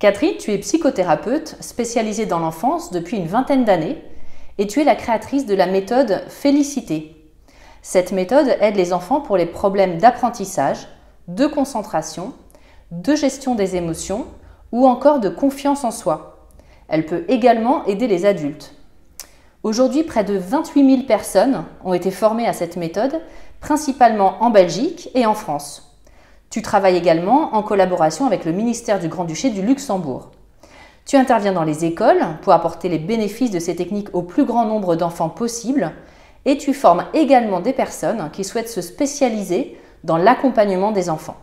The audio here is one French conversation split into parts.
Catherine, tu es psychothérapeute spécialisée dans l'enfance depuis une vingtaine d'années et tu es la créatrice de la méthode Félicité. Cette méthode aide les enfants pour les problèmes d'apprentissage, de concentration, de gestion des émotions ou encore de confiance en soi. Elle peut également aider les adultes. Aujourd'hui, près de 28 000 personnes ont été formées à cette méthode, principalement en Belgique et en France. Tu travailles également en collaboration avec le ministère du Grand-Duché du Luxembourg. Tu interviens dans les écoles pour apporter les bénéfices de ces techniques au plus grand nombre d'enfants possible et tu formes également des personnes qui souhaitent se spécialiser dans l'accompagnement des enfants.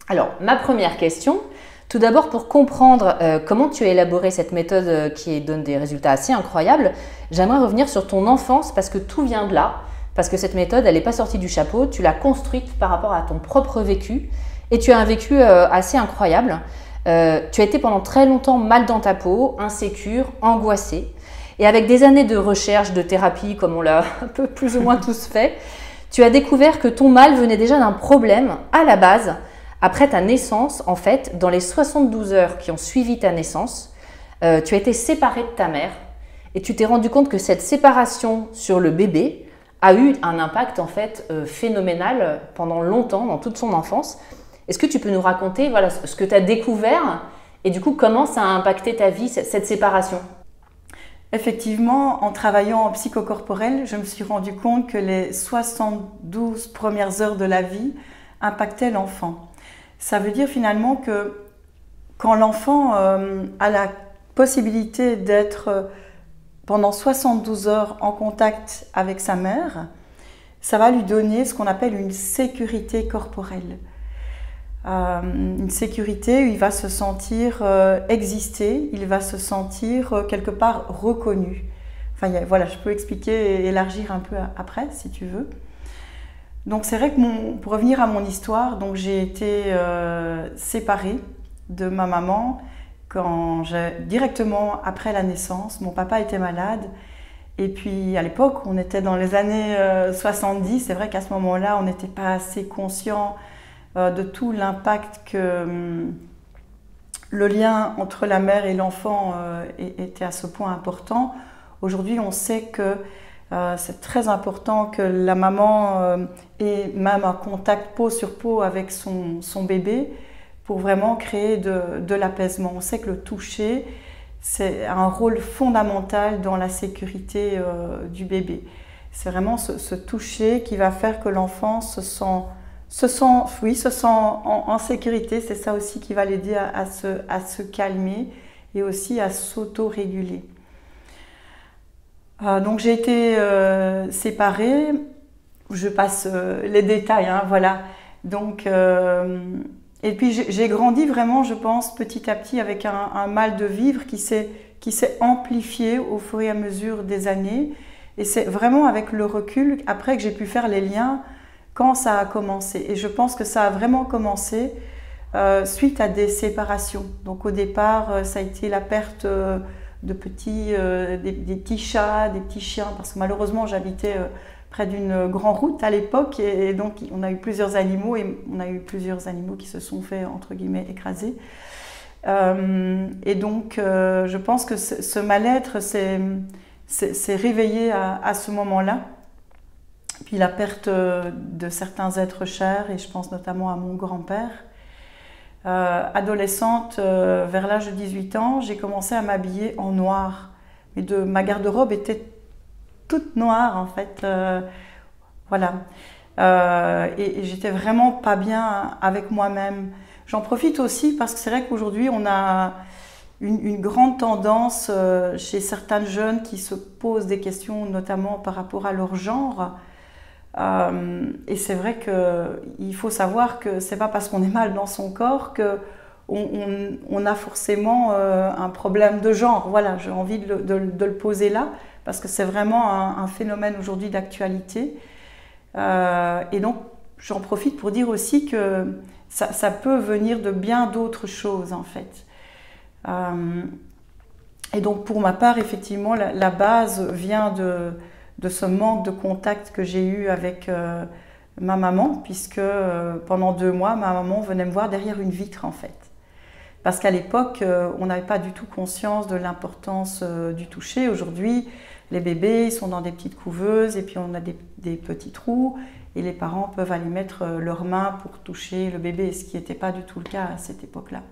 Alors, ma première question, tout d'abord pour comprendre comment tu as élaboré cette méthode qui donne des résultats assez incroyables, j'aimerais revenir sur ton enfance parce que tout vient de là. Parce que cette méthode, elle n'est pas sortie du chapeau, tu l'as construite par rapport à ton propre vécu et tu as un vécu assez incroyable. Tu as été pendant très longtemps mal dans ta peau, insécure, angoissée. Et avec des années de recherche, de thérapie, comme on l'a un peu plus ou moins tous fait, tu as découvert que ton mal venait déjà d'un problème à la base. Après ta naissance, en fait, dans les 72 heures qui ont suivi ta naissance, tu as été séparée de ta mère et tu t'es rendu compte que cette séparation sur le bébé a eu un impact en fait phénoménal pendant longtemps, dans toute son enfance. Est-ce que tu peux nous raconter voilà, ce que tu as découvert et du coup comment ça a impacté ta vie, cette séparation? Effectivement, en travaillant en psychocorporel, je me suis rendu compte que les 72 premières heures de la vie impactaient l'enfant. Ça veut dire finalement que quand l'enfant a la possibilité d'être pendant 72 heures en contact avec sa mère, ça va lui donner ce qu'on appelle une sécurité corporelle. Une sécurité où il va se sentir exister, il va se sentir quelque part reconnu. Enfin, voilà, je peux expliquer et élargir un peu après, si tu veux. Donc c'est vrai que pour revenir à mon histoire, donc j'ai été séparée de ma maman directement après la naissance. Mon papa était malade et puis à l'époque, on était dans les années 70. C'est vrai qu'à ce moment-là, on n'était pas assez conscient de tout l'impact que le lien entre la mère et l'enfant était à ce point important. Aujourd'hui, on sait que c'est très important que la maman ait même un contact peau sur peau avec son bébé pour vraiment créer de l'apaisement. On sait que le toucher, c'est un rôle fondamental dans la sécurité du bébé. C'est vraiment ce toucher qui va faire que l'enfant se sent en sécurité. C'est ça aussi qui va l'aider à se calmer et aussi à s'auto-réguler. Donc j'ai été séparée. Je passe les détails, hein, voilà. Donc et puis j'ai grandi vraiment, je pense, petit à petit avec un mal de vivre qui s'est amplifié au fur et à mesure des années. Et c'est vraiment avec le recul, après que j'ai pu faire les liens, quand ça a commencé. Et je pense que ça a vraiment commencé suite à des séparations. Donc au départ, ça a été la perte de des petits chats, des petits chiens, parce que malheureusement j'habitais près d'une grande route à l'époque et donc on a eu plusieurs animaux et on a eu plusieurs animaux qui se sont fait entre guillemets écraser. Et donc je pense que ce mal-être s'est réveillé à ce moment-là. Puis la perte de certains êtres chers et je pense notamment à mon grand-père. Adolescente, vers l'âge de 18 ans, j'ai commencé à m'habiller en noir. Mais ma garde-robe était toute noire en fait, voilà. Et j'étais vraiment pas bien avec moi-même. J'en profite aussi parce que c'est vrai qu'aujourd'hui on a une grande tendance chez certains jeunes qui se posent des questions, notamment par rapport à leur genre. Et c'est vrai qu'il faut savoir que c'est pas parce qu'on est mal dans son corps qu'on a forcément un problème de genre. Voilà, j'ai envie de le poser là, parce que c'est vraiment un phénomène aujourd'hui d'actualité. Et donc, j'en profite pour dire aussi que ça peut venir de bien d'autres choses, en fait. Et donc, pour ma part, effectivement, la base vient de ce manque de contact que j'ai eu avec ma maman, puisque pendant 2 mois, ma maman venait me voir derrière une vitre, en fait. Parce qu'à l'époque, on n'avait pas du tout conscience de l'importance du toucher. Aujourd'hui, les bébés ils sont dans des petites couveuses et puis on a des petits trous et les parents peuvent aller mettre leurs mains pour toucher le bébé, ce qui n'était pas du tout le cas à cette époque-là.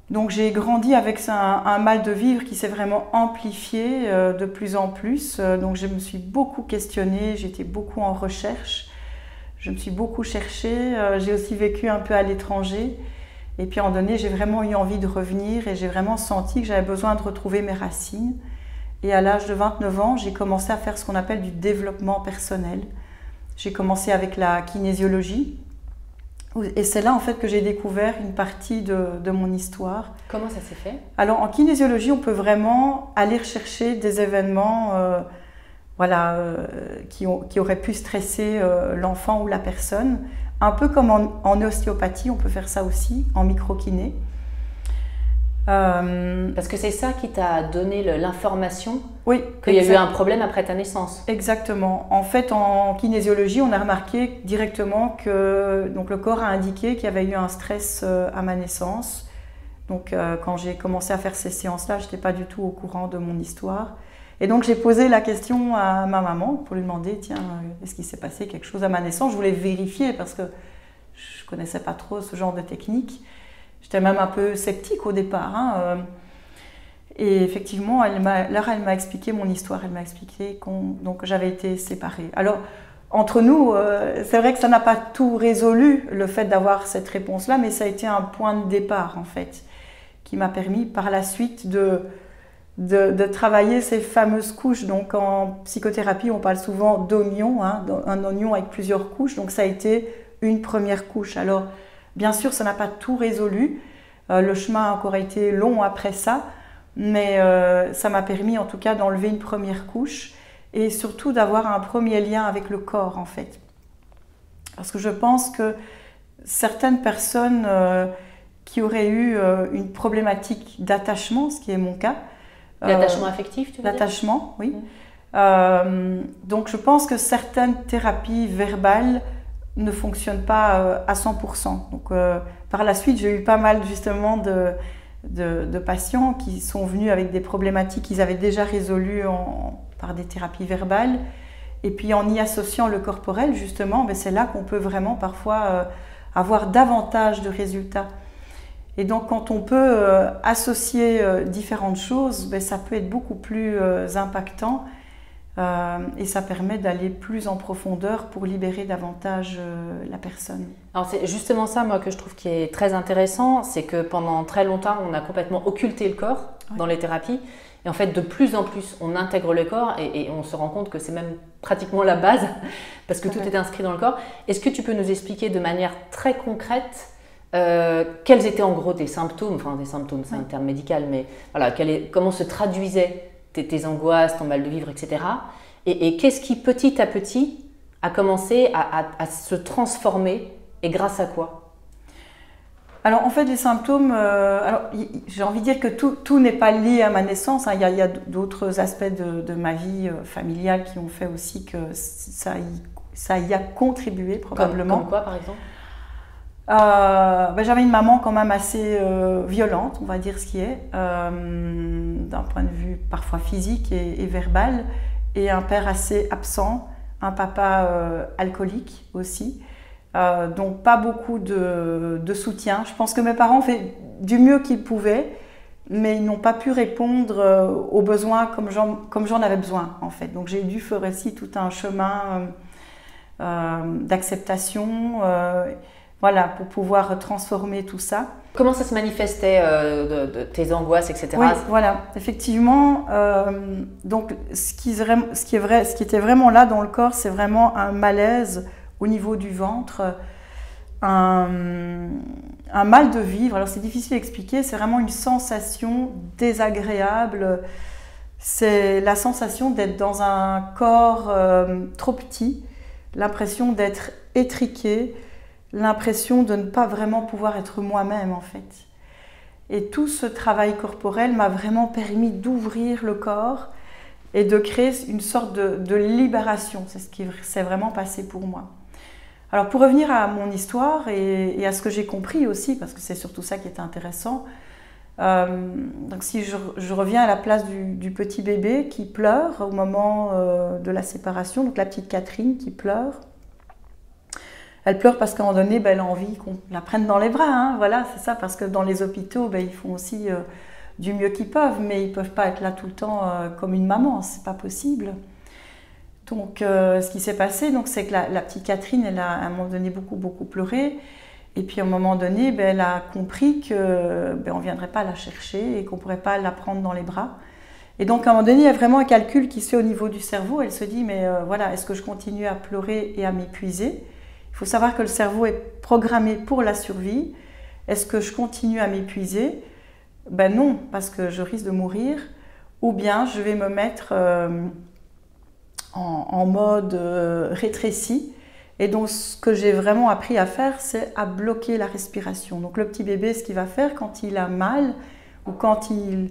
Donc j'ai grandi avec un mal de vivre qui s'est vraiment amplifié de plus en plus. Donc je me suis beaucoup questionnée, j'étais beaucoup en recherche, je me suis beaucoup cherchée. J'ai aussi vécu un peu à l'étranger. Et puis à un moment donné, j'ai vraiment eu envie de revenir et j'ai vraiment senti que j'avais besoin de retrouver mes racines. Et à l'âge de 29 ans, j'ai commencé à faire ce qu'on appelle du développement personnel. J'ai commencé avec la kinésiologie. Et c'est là en fait que j'ai découvert une partie de mon histoire. Comment ça s'est fait? Alors en kinésiologie, on peut vraiment aller rechercher des événements qui auraient pu stresser l'enfant ou la personne. Un peu comme en ostéopathie, on peut faire ça aussi, en microkiné. Parce que c'est ça qui t'a donné l'information oui, qu'il y a eu un problème après ta naissance. Exactement. En fait, en kinésiologie, on a remarqué directement que donc, le corps a indiqué qu'il y avait eu un stress à ma naissance. Donc, quand j'ai commencé à faire ces séances-là, je n'étais pas du tout au courant de mon histoire. Et donc, j'ai posé la question à ma maman pour lui demander, tiens, est-ce qu'il s'est passé quelque chose à ma naissance? Je voulais vérifier parce que je ne connaissais pas trop ce genre de technique. J'étais même un peu sceptique au départ. Et effectivement, elle m'a expliqué mon histoire. Elle m'a expliqué que j'avais été séparée. Alors, entre nous, c'est vrai que ça n'a pas tout résolu, le fait d'avoir cette réponse-là, mais ça a été un point de départ, en fait, qui m'a permis par la suite de travailler ces fameuses couches. Donc, en psychothérapie, on parle souvent d'oignon, un oignon avec plusieurs couches. Donc, ça a été une première couche. Alors, bien sûr, ça n'a pas tout résolu. Le chemin a encore été long après ça, mais ça m'a permis en tout cas d'enlever une première couche et surtout d'avoir un premier lien avec le corps en fait. Parce que je pense que certaines personnes qui auraient eu une problématique d'attachement, ce qui est mon cas. L'attachement affectif, tu veux dire? L'attachement, oui. Donc je pense que certaines thérapies verbales ne fonctionne pas à 100%. Donc, par la suite, j'ai eu pas mal justement de patients qui sont venus avec des problématiques qu'ils avaient déjà résolues par des thérapies verbales. Et puis en y associant le corporel, justement, c'est là qu'on peut vraiment parfois avoir davantage de résultats. Et donc quand on peut associer différentes choses, ça peut être beaucoup plus impactant. Et ça permet d'aller plus en profondeur pour libérer davantage la personne. Alors c'est justement ça, moi, que je trouve qui est très intéressant, c'est que pendant très longtemps, on a complètement occulté le corps dans les thérapies. Et en fait, de plus en plus, on intègre le corps et on se rend compte que c'est même pratiquement la base parce que tout est inscrit dans le corps. Est-ce que tu peux nous expliquer de manière très concrète quels étaient en gros tes symptômes, enfin des symptômes, c'est un terme médical, mais voilà, comment se traduisaient tes angoisses, ton mal de vivre, etc. Et qu'est-ce qui, petit à petit, a commencé à se transformer et grâce à quoi? Alors, en fait, les symptômes, j'ai envie de dire que tout n'est pas lié à ma naissance. Il y a d'autres aspects de ma vie familiale qui ont fait aussi que ça y a contribué probablement. Comme quoi, par exemple? J'avais une maman quand même assez violente, on va dire ce qui est, d'un point de vue parfois physique et verbal, et un père assez absent, un papa alcoolique aussi, donc pas beaucoup de soutien. Je pense que mes parents ont fait du mieux qu'ils pouvaient, mais ils n'ont pas pu répondre aux besoins comme j'en avais besoin en fait. Donc j'ai dû faire aussi tout un chemin d'acceptation. Voilà, pour pouvoir transformer tout ça. Comment ça se manifestait de tes angoisses, etc. Oui, voilà, effectivement. Donc, ce qui était vraiment là dans le corps, c'est vraiment un malaise au niveau du ventre, un mal de vivre. Alors, c'est difficile à expliquer, c'est vraiment une sensation désagréable. C'est la sensation d'être dans un corps trop petit, l'impression d'être étriqué, l'impression de ne pas vraiment pouvoir être moi-même en fait. Et tout ce travail corporel m'a vraiment permis d'ouvrir le corps et de créer une sorte de libération. C'est ce qui s'est vraiment passé pour moi. Alors pour revenir à mon histoire et à ce que j'ai compris aussi, parce que c'est surtout ça qui est intéressant, donc si je reviens à la place du petit bébé qui pleure au moment de la séparation, donc la petite Catherine qui pleure, elle pleure parce qu'à un moment donné, elle a envie qu'on la prenne dans les bras, hein, voilà, c'est ça, parce que dans les hôpitaux, ils font aussi du mieux qu'ils peuvent, mais ils ne peuvent pas être là tout le temps comme une maman, c'est pas possible. Donc ce qui s'est passé, c'est que la petite Catherine, elle a à un moment donné beaucoup pleuré, et puis à un moment donné, elle a compris que on ne viendrait pas la chercher et qu'on ne pourrait pas la prendre dans les bras. Et donc à un moment donné, il y a vraiment un calcul qui se fait au niveau du cerveau, elle se dit, mais voilà, est-ce que je continue à pleurer et à m'épuiser ? Il faut savoir que le cerveau est programmé pour la survie. Est-ce que je continue à m'épuiser ? Non, parce que je risque de mourir. Ou bien je vais me mettre en mode rétréci. Et donc ce que j'ai vraiment appris à faire, c'est à bloquer la respiration. Donc le petit bébé, ce qu'il va faire quand il a mal ou quand il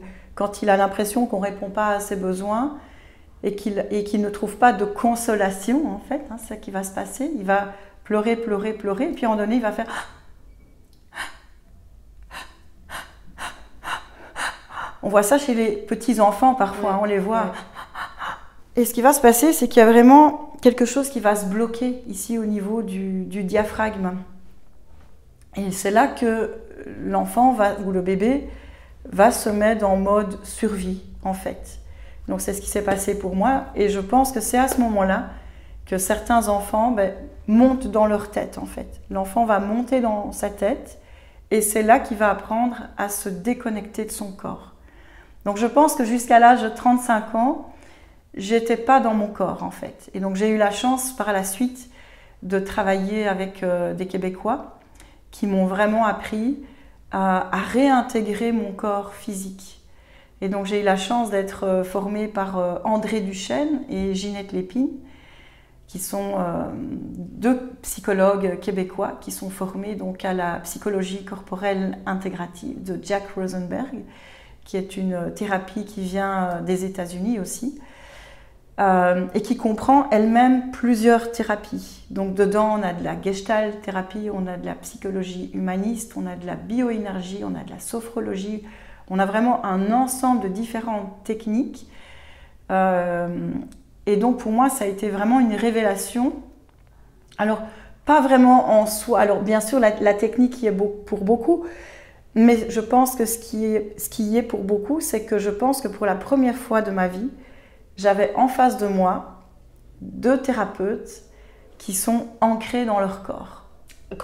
a l'impression qu'on ne répond pas à ses besoins et qu'il ne trouve pas de consolation, en fait, hein, c'est ça qui va se passer. Il va pleurer, et puis à un moment donné, il va faire... On voit ça chez les petits-enfants parfois, ouais, on les voit. Ouais. Et ce qui va se passer, c'est qu'il y a vraiment quelque chose qui va se bloquer ici au niveau du diaphragme. Et c'est là que l'enfant ou le bébé va se mettre en mode survie, en fait. Donc c'est ce qui s'est passé pour moi. Et je pense que c'est à ce moment-là que certains enfants montent dans leur tête, en fait. L'enfant va monter dans sa tête et c'est là qu'il va apprendre à se déconnecter de son corps. Donc je pense que jusqu'à l'âge de 35 ans, j'étais pas dans mon corps, en fait. Et donc j'ai eu la chance par la suite de travailler avec des Québécois qui m'ont vraiment appris à réintégrer mon corps physique. Et donc j'ai eu la chance d'être formée par André Duchesne et Ginette Lépine, qui sont deux psychologues québécois qui sont formés donc à la psychologie corporelle intégrative de Jack Rosenberg, qui est une thérapie qui vient des États-Unis aussi, et qui comprend elle-même plusieurs thérapies. Donc dedans, on a de la gestalt thérapie, on a de la psychologie humaniste, on a de la bioénergie, on a de la sophrologie, on a vraiment un ensemble de différentes techniques. Et donc pour moi, ça a été vraiment une révélation. Alors, pas vraiment en soi. Alors bien sûr, la technique y est pour beaucoup, mais je pense que ce qui y est pour beaucoup, c'est que je pense que pour la première fois de ma vie, j'avais en face de moi 2 thérapeutes qui sont ancrés dans leur corps.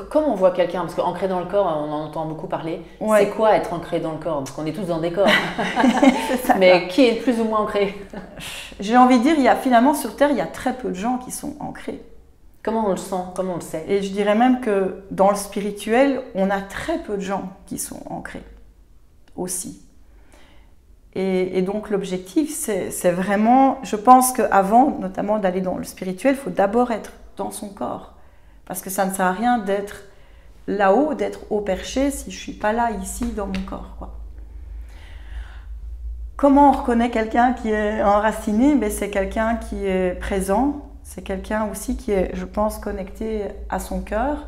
Comment on voit quelqu'un? Parce qu'ancré dans le corps, on en entend beaucoup parler. Ouais. C'est quoi être ancré dans le corps? Parce qu'on est tous dans des corps. Ça, mais qui est plus ou moins ancré? J'ai envie de dire, finalement sur Terre, il y a très peu de gens qui sont ancrés. Comment on le sent? Comment on le sait? Et je dirais même que dans le spirituel, on a très peu de gens qui sont ancrés aussi. Et donc l'objectif, c'est vraiment, je pense qu'avant, notamment d'aller dans le spirituel, il faut d'abord être dans son corps. Parce que ça ne sert à rien d'être là-haut, d'être au perché si je ne suis pas là, ici, dans mon corps, quoi. Comment on reconnaît quelqu'un qui est enraciné? C'est quelqu'un qui est présent, c'est quelqu'un aussi qui est, je pense, connecté à son cœur,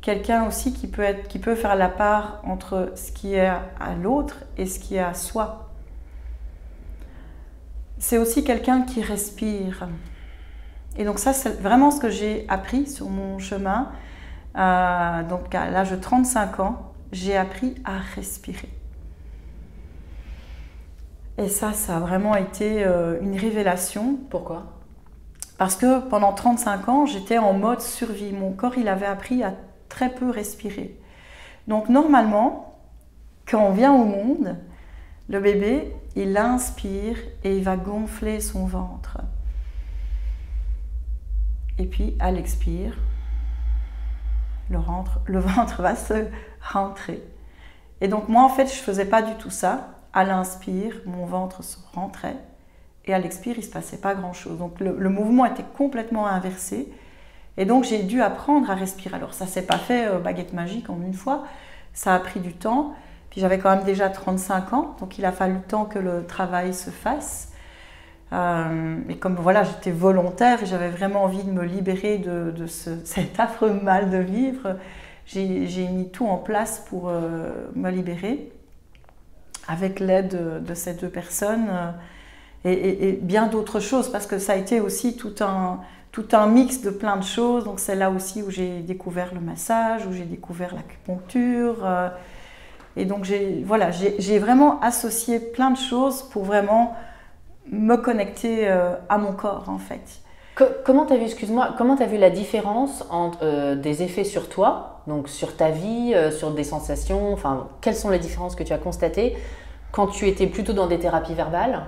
quelqu'un aussi qui peut faire la part entre ce qui est à l'autre et ce qui est à soi. C'est aussi quelqu'un qui respire. Et donc ça, c'est vraiment ce que j'ai appris sur mon chemin. Donc à l'âge de 35 ans, j'ai appris à respirer. Et ça a vraiment été une révélation. Pourquoi? Parce que pendant 35 ans, j'étais en mode survie. Mon corps, il avait appris à très peu respirer. Donc normalement, quand on vient au monde, le bébé, il inspire et il va gonfler son ventre. Et puis, à l'expire, le ventre va se rentrer. Et donc moi, en fait, je ne faisais pas du tout ça. À l'inspire, mon ventre se rentrait. Et à l'expire, il ne se passait pas grand-chose. Donc le mouvement était complètement inversé. Et donc j'ai dû apprendre à respirer. Alors ça ne s'est pas fait baguette magique en une fois. Ça a pris du temps. Puis j'avais quand même déjà 35 ans. Donc il a fallu le temps que le travail se fasse. Et comme voilà, j'étais volontaire et j'avais vraiment envie de me libérer de cet affreux mal de vivre, j'ai mis tout en place pour me libérer avec l'aide de ces 2 personnes et bien d'autres choses, parce que ça a été aussi tout un mix de plein de choses. Donc c'est là aussi où j'ai découvert le massage, où j'ai découvert l'acupuncture. Et donc j'ai vraiment associé plein de choses pour vraiment me connecter à mon corps en fait. Comment tu as vu la différence entre des effets sur toi, donc sur ta vie, sur des sensations, enfin, quelles sont les différences que tu as constatées quand tu étais plutôt dans des thérapies verbales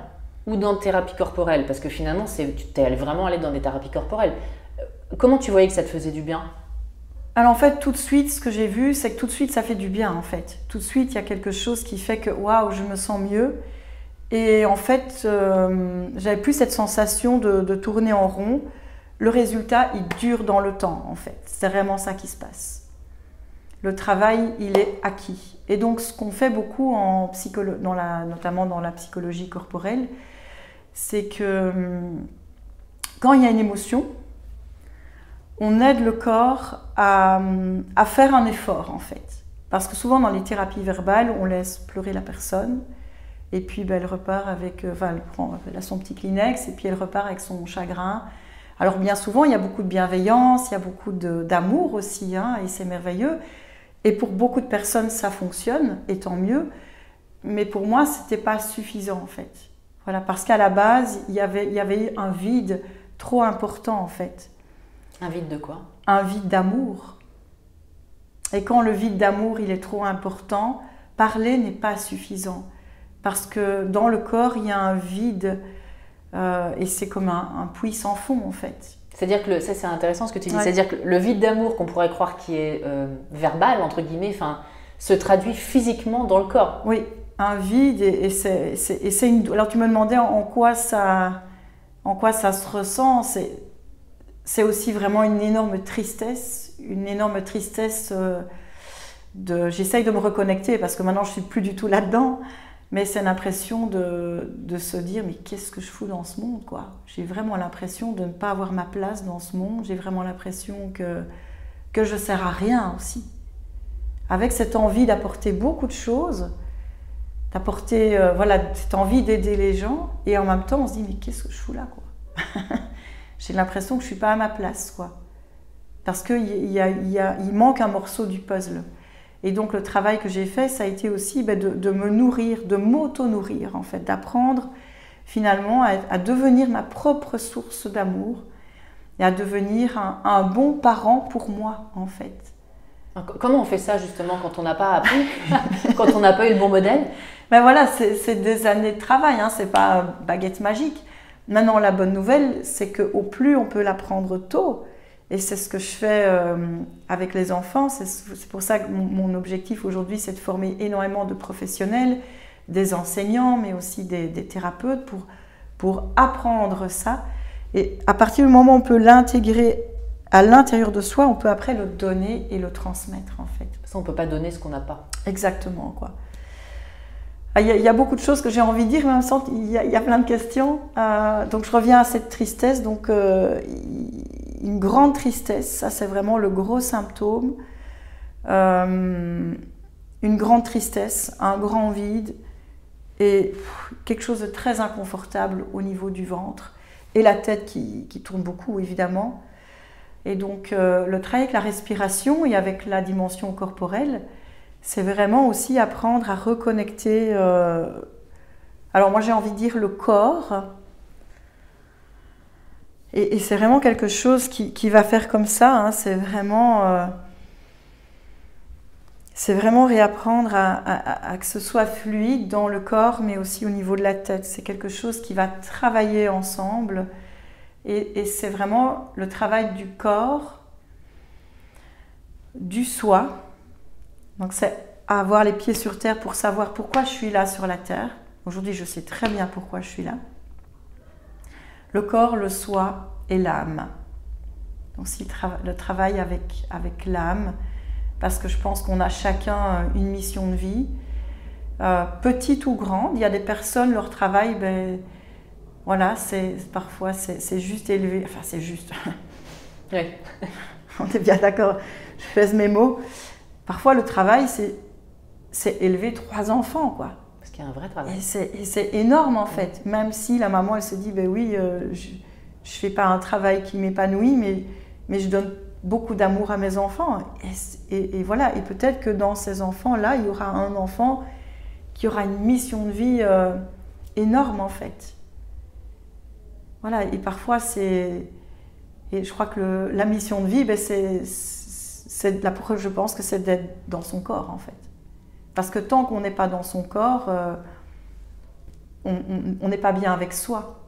ou dans des thérapies corporelles? Parce que finalement, tu t'es vraiment allé dans des thérapies corporelles. Comment tu voyais que ça te faisait du bien? Alors en fait, tout de suite, ce que j'ai vu, c'est que tout de suite, ça fait du bien en fait. Tout de suite, il y a quelque chose qui fait que waouh, je me sens mieux. Et en fait, j'avais plus cette sensation de tourner en rond. Le résultat, il dure dans le temps, en fait. C'est vraiment ça qui se passe. Le travail, il est acquis. Et donc, ce qu'on fait beaucoup, notamment dans la psychologie corporelle, c'est que quand il y a une émotion, on aide le corps à faire un effort, en fait. Parce que souvent, dans les thérapies verbales, on laisse pleurer la personne. Et puis elle repart elle a son petit Kleenex et puis elle repart avec son chagrin. Alors bien souvent, il y a beaucoup de bienveillance, il y a beaucoup d'amour aussi, hein, et c'est merveilleux. Et pour beaucoup de personnes, ça fonctionne, et tant mieux. Mais pour moi, ce n'était pas suffisant en fait. Voilà, parce qu'à la base, il y avait un vide trop important en fait. Un vide de quoi? Un vide d'amour. Et quand le vide d'amour, il est trop important, parler n'est pas suffisant. Parce que dans le corps, il y a un vide et c'est comme un puits sans fond en fait. C'est-à-dire que ça c'est intéressant ce que tu dis, Ouais. c'est-à-dire que le vide d'amour qu'on pourrait croire qui est verbal, entre guillemets, se traduit physiquement dans le corps. Oui, un vide et c'est une... Alors tu me demandais en quoi ça se ressent, c'est aussi vraiment une énorme tristesse j'essaye de me reconnecter parce que maintenant je ne suis plus du tout là-dedans. Mais c'est l'impression de se dire mais qu'est-ce que je fous dans ce monde quoi. J'ai vraiment l'impression de ne pas avoir ma place dans ce monde. J'ai vraiment l'impression que je ne sers à rien aussi. Avec cette envie d'apporter beaucoup de choses, d'apporter cette envie d'aider les gens et en même temps on se dit mais qu'est-ce que je fous là quoi. J'ai l'impression que je ne suis pas à ma place quoi. Parce qu'il manque un morceau du puzzle. Et donc le travail que j'ai fait, ça a été aussi de me nourrir, de m'auto-nourrir en fait, d'apprendre finalement à devenir ma propre source d'amour et à devenir un bon parent pour moi en fait. Comment on fait ça justement quand on n'a pas appris, quand on n'a pas eu le bon modèle? Ben voilà, c'est des années de travail, hein, c'est pas baguette magique. Maintenant la bonne nouvelle, c'est qu'au plus on peut l'apprendre tôt, et c'est ce que je fais avec les enfants. C'est pour ça que mon objectif aujourd'hui, c'est de former énormément de professionnels, des enseignants, mais aussi des thérapeutes pour apprendre ça. Et à partir du moment où on peut l'intégrer à l'intérieur de soi, on peut après le donner et le transmettre en fait. Parce qu'on ne peut pas donner ce qu'on n'a pas. Exactement, quoi. Il y a beaucoup de choses que j'ai envie de dire, mais en même temps, il y a plein de questions. Donc je reviens à cette tristesse. Donc une grande tristesse, ça c'est vraiment le gros symptôme. Une grande tristesse, un grand vide et quelque chose de très inconfortable au niveau du ventre et la tête qui tourne beaucoup évidemment. Et donc le travail avec la respiration et avec la dimension corporelle, c'est vraiment aussi apprendre à reconnecter. Alors moi j'ai envie de dire le corps. Et c'est vraiment quelque chose qui va faire comme ça. Hein. C'est vraiment réapprendre à que ce soit fluide dans le corps, mais aussi au niveau de la tête. C'est quelque chose qui va travailler ensemble. Et c'est vraiment le travail du corps, du soi. Donc c'est avoir les pieds sur terre pour savoir pourquoi je suis là sur la terre. Aujourd'hui, je sais très bien pourquoi je suis là. Le corps, le soi et l'âme. Donc le travail avec l'âme, parce que je pense qu'on a chacun une mission de vie, petite ou grande. Il y a des personnes, leur travail, Voilà, parfois c'est juste élevé, enfin c'est juste, Oui. on est bien d'accord, je pèse mes mots. Parfois le travail c'est élever 3 enfants, quoi. Parce qu'il y a un vrai travail. Et c'est énorme en fait, même si la maman elle se dit, ben oui, je ne fais pas un travail qui m'épanouit, mais je donne beaucoup d'amour à mes enfants. Et voilà, et peut-être que dans ces enfants-là, il y aura un enfant qui aura une mission de vie énorme en fait. Voilà, et parfois et je crois que la mission de vie, ben la preuve, je pense que c'est d'être dans son corps en fait. Parce que tant qu'on n'est pas dans son corps, on n'est pas bien avec soi.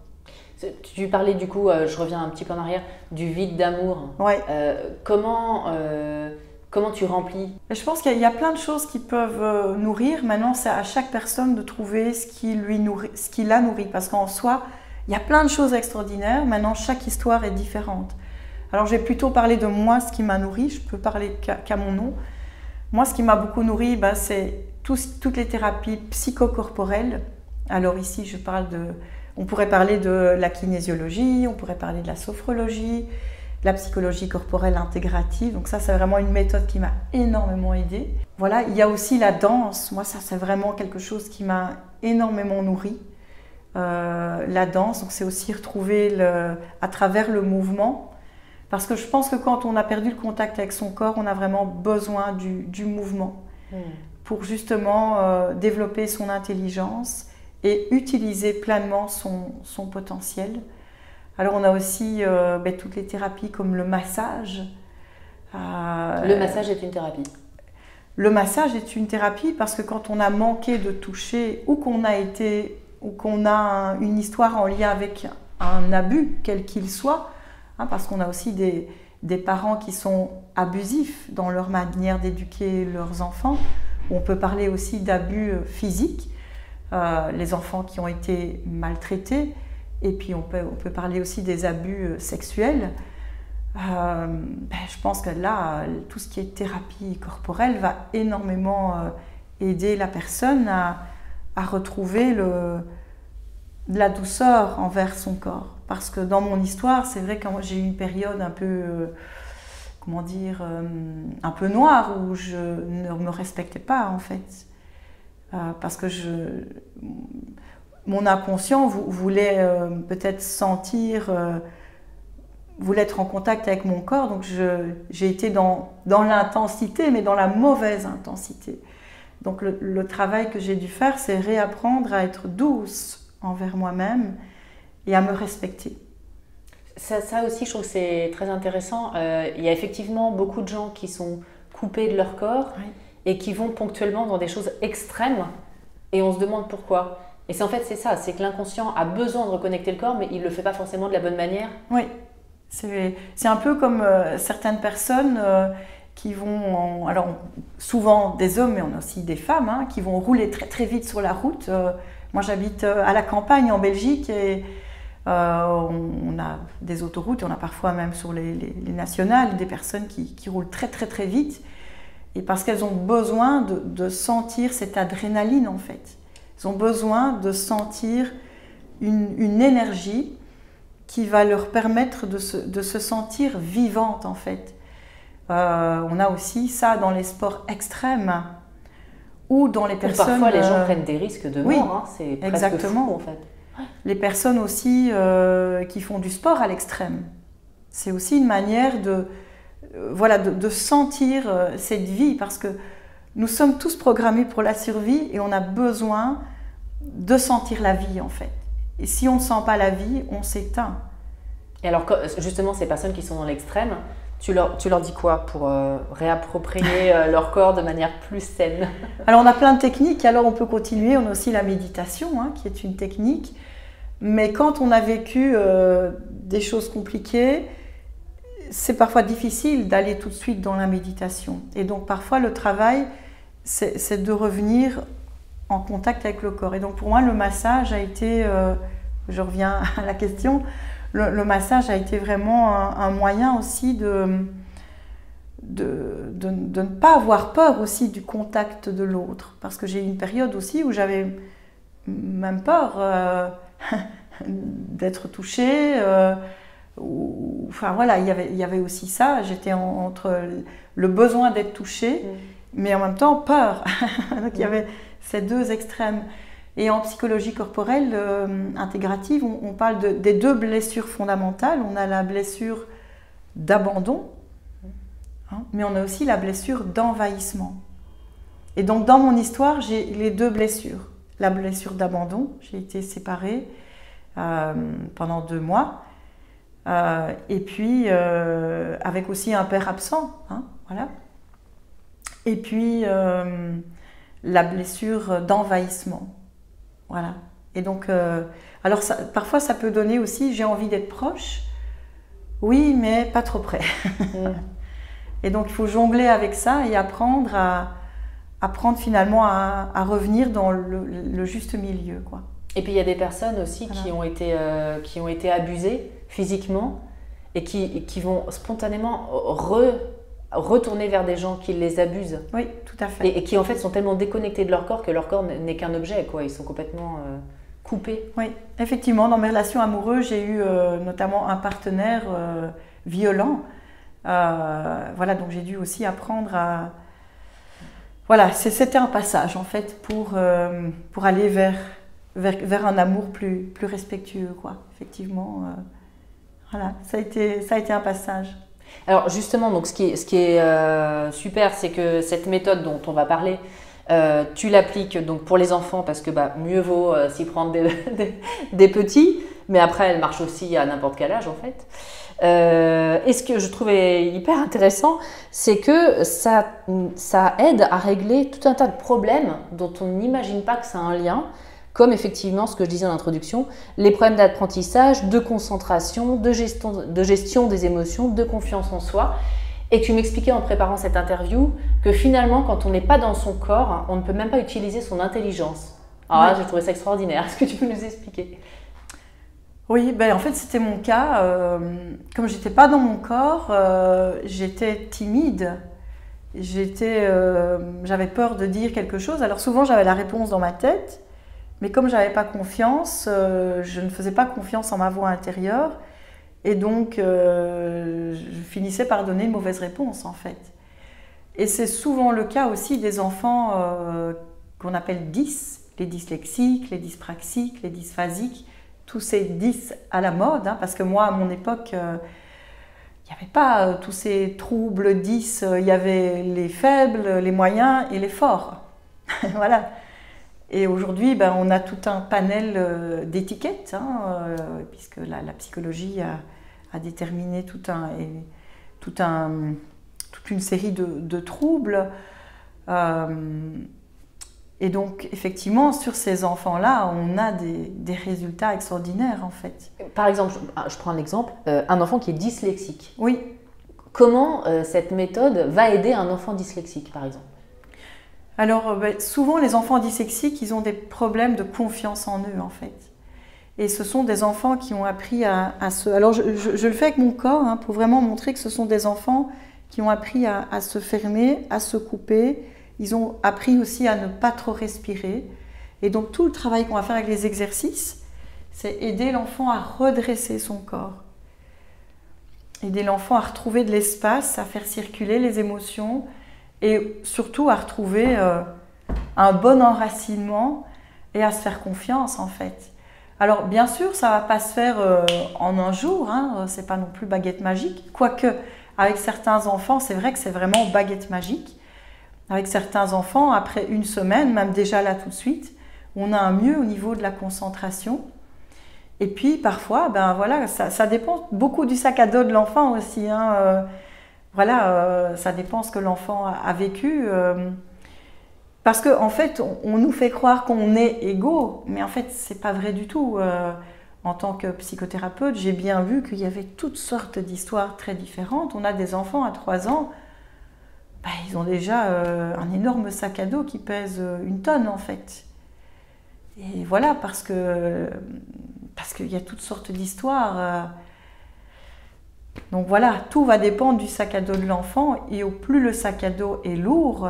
Tu parlais du coup, je reviens un petit peu en arrière, du vide d'amour. Ouais. Comment tu remplis? Je pense qu'il y a plein de choses qui peuvent nourrir. Maintenant, c'est à chaque personne de trouver ce qui la nourrit. Parce qu'en soi, il y a plein de choses extraordinaires. Maintenant, chaque histoire est différente. Alors, je vais plutôt parler de moi, ce qui m'a nourri. Je peux parler qu'à mon nom. Moi, ce qui m'a beaucoup nourri, c'est toutes les thérapies psychocorporelles. Alors ici, on pourrait parler de la kinésiologie, on pourrait parler de la sophrologie, de la psychologie corporelle intégrative. Donc ça, c'est vraiment une méthode qui m'a énormément aidée. Voilà, il y a aussi la danse. Moi, ça, c'est vraiment quelque chose qui m'a énormément nourri. La danse, donc c'est aussi retrouver à travers le mouvement. Parce que je pense que quand on a perdu le contact avec son corps, on a vraiment besoin du mouvement pour justement développer son intelligence et utiliser pleinement son potentiel. Alors on a aussi toutes les thérapies comme le massage. Le massage est une thérapie. Le massage est une thérapie parce que quand on a manqué de toucher ou qu'on a une histoire en lien avec un abus, quel qu'il soit, parce qu'on a aussi des parents qui sont abusifs dans leur manière d'éduquer leurs enfants. On peut parler aussi d'abus physiques. Les enfants qui ont été maltraités, et puis on peut parler aussi des abus sexuels. Je pense que là, tout ce qui est thérapie corporelle va énormément aider la personne à retrouver de la douceur envers son corps. Parce que dans mon histoire, c'est vrai que j'ai eu une période un peu, un peu noire où je ne me respectais pas en fait. Parce que mon inconscient voulait peut-être voulait être en contact avec mon corps, donc j'ai été dans l'intensité, mais dans la mauvaise intensité. Donc le travail que j'ai dû faire, c'est réapprendre à être douce envers moi-même et à me respecter. Ça aussi, je trouve que c'est très intéressant. Il y a effectivement beaucoup de gens qui sont coupés de leur corps. Oui. Et qui vont ponctuellement dans des choses extrêmes et on se demande pourquoi. Et c'est que l'inconscient a besoin de reconnecter le corps, mais il ne le fait pas forcément de la bonne manière. Oui, c'est un peu comme certaines personnes qui vont, alors souvent des hommes, mais on a aussi des femmes, qui vont rouler très très vite sur la route. Moi j'habite à la campagne en Belgique et on a des autoroutes, on a parfois même sur les nationales des personnes qui roulent très très très vite. Et parce qu'elles ont besoin de sentir cette adrénaline en fait. Elles ont besoin de sentir une énergie qui va leur permettre de se sentir vivantes en fait. On a aussi ça dans les sports extrêmes ou dans les personnes... Parfois les gens prennent des risques de mort, c'est presque exactement. Fou en fait. Les personnes aussi qui font du sport à l'extrême. C'est aussi une manière de sentir cette vie, parce que nous sommes tous programmés pour la survie et on a besoin de sentir la vie en fait. Et si on ne sent pas la vie, on s'éteint. Et alors justement ces personnes qui sont dans l'extrême, tu leur dis quoi pour réapproprier leur corps de manière plus saine? Alors on a plein de techniques, alors on peut continuer, on a aussi la méditation qui est une technique, mais quand on a vécu des choses compliquées, c'est parfois difficile d'aller tout de suite dans la méditation. Et donc parfois le travail, c'est de revenir en contact avec le corps. Et donc pour moi, le massage a été, je reviens à la question, le massage a été vraiment un moyen aussi de ne pas avoir peur aussi du contact de l'autre. Parce que j'ai eu une période aussi où j'avais même peur d'être touchée. Enfin voilà, il y avait aussi ça. J'étais entre le besoin d'être touchée, mais en même temps peur. Donc il y avait ces deux extrêmes. Et en psychologie corporelle intégrative, on parle des deux blessures fondamentales. On a la blessure d'abandon, hein, mais on a aussi la blessure d'envahissement. Et donc dans mon histoire, j'ai les deux blessures. La blessure d'abandon, j'ai été séparée pendant 2 mois. Et puis avec aussi un père absent, hein, voilà. Et puis la blessure d'envahissement, voilà. Et donc, alors parfois ça peut donner aussi, j'ai envie d'être proche, oui, mais pas trop près. Et donc il faut jongler avec ça et apprendre finalement à revenir dans le juste milieu, quoi. Et puis il y a des personnes aussi Voilà. qui ont été abusées physiquement et qui vont spontanément retourner vers des gens qui les abusent. Oui, tout à fait. Et qui en fait sont tellement déconnectés de leur corps que leur corps n'est qu'un objet, quoi. Ils sont complètement coupés. Oui, effectivement, dans mes relations amoureuses, j'ai eu notamment un partenaire violent. Voilà, donc j'ai dû aussi apprendre à... Voilà, c'était un passage en fait pour aller vers un amour plus respectueux, quoi. Effectivement, voilà, ça a été un passage. Alors justement, donc ce qui est super, c'est que cette méthode dont on va parler, tu l'appliques donc pour les enfants parce que mieux vaut s'y prendre des petits, mais après elle marche aussi à n'importe quel âge en fait. Et ce que je trouvais hyper intéressant, c'est que ça aide à régler tout un tas de problèmes dont on n'imagine pas que ça a un lien, comme effectivement ce que je disais en introduction, les problèmes d'apprentissage, de concentration, de gestion des émotions, de confiance en soi. Et tu m'expliquais en préparant cette interview que finalement, quand on n'est pas dans son corps, on ne peut même pas utiliser son intelligence. Alors là, j'ai trouvé ça extraordinaire. Est-ce que tu peux nous expliquer ? Oui, ben en fait c'était mon cas. Comme j'étais pas dans mon corps, j'étais timide. J'avais peur de dire quelque chose. Alors souvent j'avais la réponse dans ma tête, mais comme j'avais pas confiance, je ne faisais pas confiance en ma voix intérieure, et donc je finissais par donner une mauvaise réponse en fait. Et c'est souvent le cas aussi des enfants qu'on appelle dys, les dyslexiques, les dyspraxiques, les dysphasiques. Tous ces 10 à la mode, hein, parce que moi, à mon époque, il n'y avait pas tous ces troubles 10, il y avait les faibles, les moyens et les forts. Voilà. Et aujourd'hui, on a tout un panel d'étiquettes, hein, puisque la psychologie a déterminé toute une série de troubles. Et donc, effectivement, sur ces enfants-là, on a des résultats extraordinaires, en fait. Par exemple, je prends un exemple, un enfant qui est dyslexique. Oui. Comment cette méthode va aider un enfant dyslexique, par exemple ? Alors, souvent, les enfants dyslexiques, ils ont des problèmes de confiance en eux, en fait. Et ce sont des enfants qui ont appris à se... Alors, je le fais avec mon corps, hein, pour vraiment montrer que ce sont des enfants qui ont appris à se fermer, à se couper. Ils ont appris aussi à ne pas trop respirer. Et donc tout le travail qu'on va faire avec les exercices, c'est aider l'enfant à redresser son corps. Aider l'enfant à retrouver de l'espace, à faire circuler les émotions et surtout à retrouver un bon enracinement et à se faire confiance en fait. Alors bien sûr, ça ne va pas se faire en un jour, hein, c'est pas non plus baguette magique. Quoique, avec certains enfants, c'est vrai que c'est vraiment baguette magique. Avec certains enfants, après 1 semaine, même déjà là tout de suite, on a un mieux au niveau de la concentration. Et puis parfois, voilà, ça dépend beaucoup du sac à dos de l'enfant aussi, hein. Voilà, ça dépend ce que l'enfant a vécu. Parce qu'en fait, on nous fait croire qu'on est égaux, mais en fait, c'est pas vrai du tout. En tant que psychothérapeute, j'ai bien vu qu'il y avait toutes sortes d'histoires très différentes. On a des enfants à 3 ans, ils ont déjà un énorme sac à dos qui pèse 1 tonne en fait. Et voilà, parce qu'il y a toutes sortes d'histoires. Donc voilà, tout va dépendre du sac à dos de l'enfant. Et au plus le sac à dos est lourd,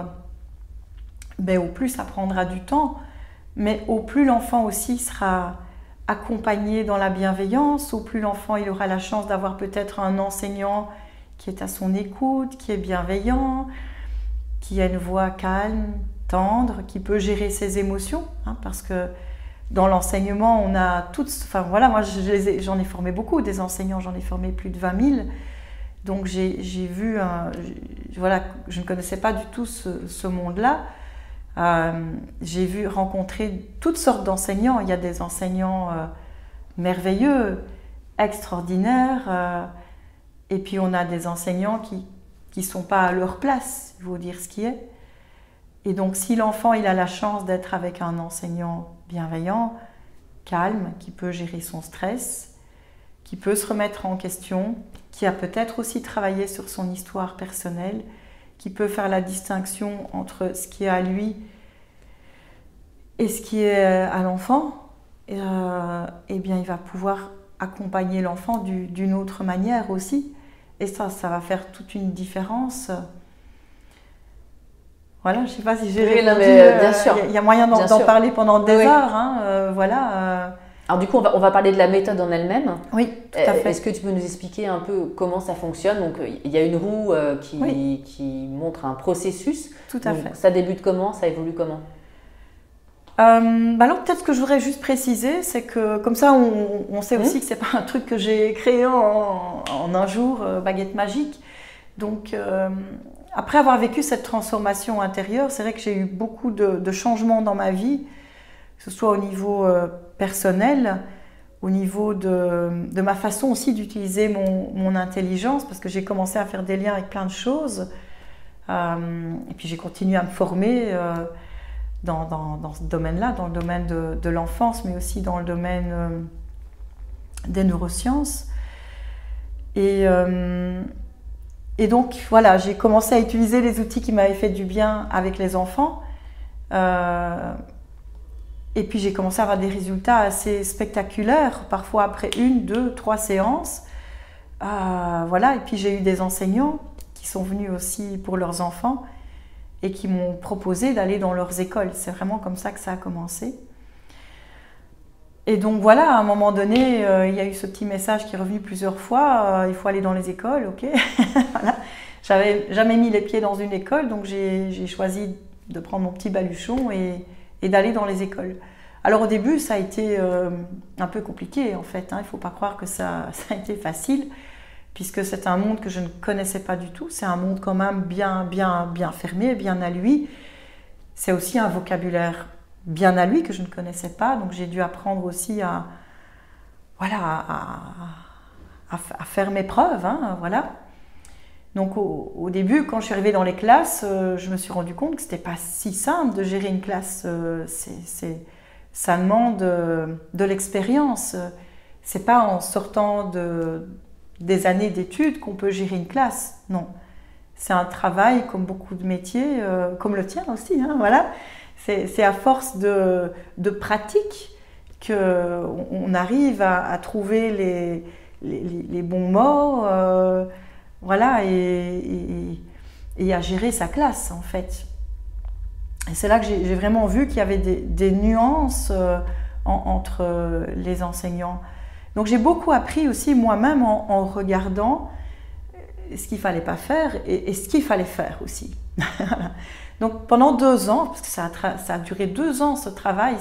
au plus ça prendra du temps. Mais au plus l'enfant aussi sera accompagné dans la bienveillance, au plus l'enfant il aura la chance d'avoir peut-être un enseignant qui est à son écoute, qui est bienveillant, qui a une voix calme, tendre, qui peut gérer ses émotions, hein, parce que dans l'enseignement, on a toutes... Enfin voilà, moi j'en ai formé beaucoup, des enseignants, j'en ai formé plus de 20 000. Donc j'ai vu... voilà, je ne connaissais pas du tout ce monde-là. J'ai vu rencontrer toutes sortes d'enseignants. Il y a des enseignants merveilleux, extraordinaires. Et puis on a des enseignants qui ne sont pas à leur place, il faut dire ce qui est. Et donc si l'enfant il a la chance d'être avec un enseignant bienveillant, calme, qui peut gérer son stress, qui peut se remettre en question, qui a peut-être aussi travaillé sur son histoire personnelle, qui peut faire la distinction entre ce qui est à lui et ce qui est à l'enfant, eh bien il va pouvoir accompagner l'enfant d'une autre manière aussi. Et ça va faire toute une différence. Voilà, je ne sais pas si j'ai répondu. Bien sûr. Il y a moyen d'en parler pendant des heures. Hein, voilà. Alors du coup, on va parler de la méthode en elle-même. Oui, tout à fait. Est-ce que tu peux nous expliquer un peu comment ça fonctionne? Donc, il y a une roue qui montre un processus. Tout à fait. Ça débute comment? Ça évolue comment? Alors peut-être ce que je voudrais juste préciser, c'est que comme ça on sait aussi que ce n'est pas un truc que j'ai créé en un jour, baguette magique. Donc après avoir vécu cette transformation intérieure, c'est vrai que j'ai eu beaucoup de changements dans ma vie, que ce soit au niveau personnel, au niveau de ma façon aussi d'utiliser mon intelligence, parce que j'ai commencé à faire des liens avec plein de choses. Et puis j'ai continué à me former dans ce domaine-là, dans le domaine de l'enfance, mais aussi dans le domaine des neurosciences. Et donc, voilà, j'ai commencé à utiliser les outils qui m'avaient fait du bien avec les enfants. Et puis, j'ai commencé à avoir des résultats assez spectaculaires, parfois après 1, 2, 3 séances. Voilà, et puis j'ai eu des enseignants qui sont venus aussi pour leurs enfants et qui m'ont proposé d'aller dans leurs écoles. C'est vraiment comme ça que ça a commencé. Et donc voilà, à un moment donné, il y a eu ce petit message qui est revenu plusieurs fois, il faut aller dans les écoles, ok. Voilà. J'avais jamais mis les pieds dans une école, donc j'ai choisi de prendre mon petit baluchon et d'aller dans les écoles. Alors au début, ça a été un peu compliqué en fait, hein. Il ne faut pas croire que ça a été facile, puisque c'est un monde que je ne connaissais pas du tout. C'est un monde quand même bien fermé, bien à lui. C'est aussi un vocabulaire bien à lui que je ne connaissais pas. Donc j'ai dû apprendre aussi à faire mes preuves. Hein, voilà. Donc au début, quand je suis arrivée dans les classes, je me suis rendu compte que ce n'était pas si simple de gérer une classe. Ça demande de l'expérience. Ce n'est pas en sortant des années d'études qu'on peut gérer une classe, non. C'est un travail comme beaucoup de métiers, comme le tien aussi, hein, voilà. C'est à force de pratique qu'on arrive à trouver les bons mots, voilà, et à gérer sa classe, en fait. Et c'est là que j'ai vraiment vu qu'il y avait des nuances entre les enseignants. Donc j'ai beaucoup appris aussi moi-même en regardant ce qu'il ne fallait pas faire et ce qu'il fallait faire aussi. Donc pendant 2 ans, parce que ça a duré 2 ans ce travail,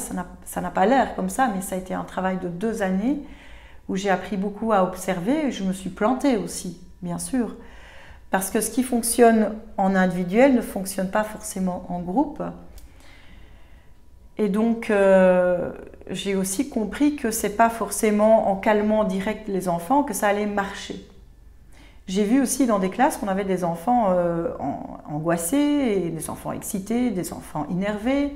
ça n'a pas l'air comme ça, mais ça a été un travail de 2 années où j'ai appris beaucoup à observer et je me suis plantée aussi, bien sûr. Parce que ce qui fonctionne en individuel ne fonctionne pas forcément en groupe. Et donc, j'ai aussi compris que ce n'est pas forcément en calmant direct les enfants que ça allait marcher. J'ai vu aussi dans des classes qu'on avait des enfants angoissés, et des enfants excités, des enfants énervés.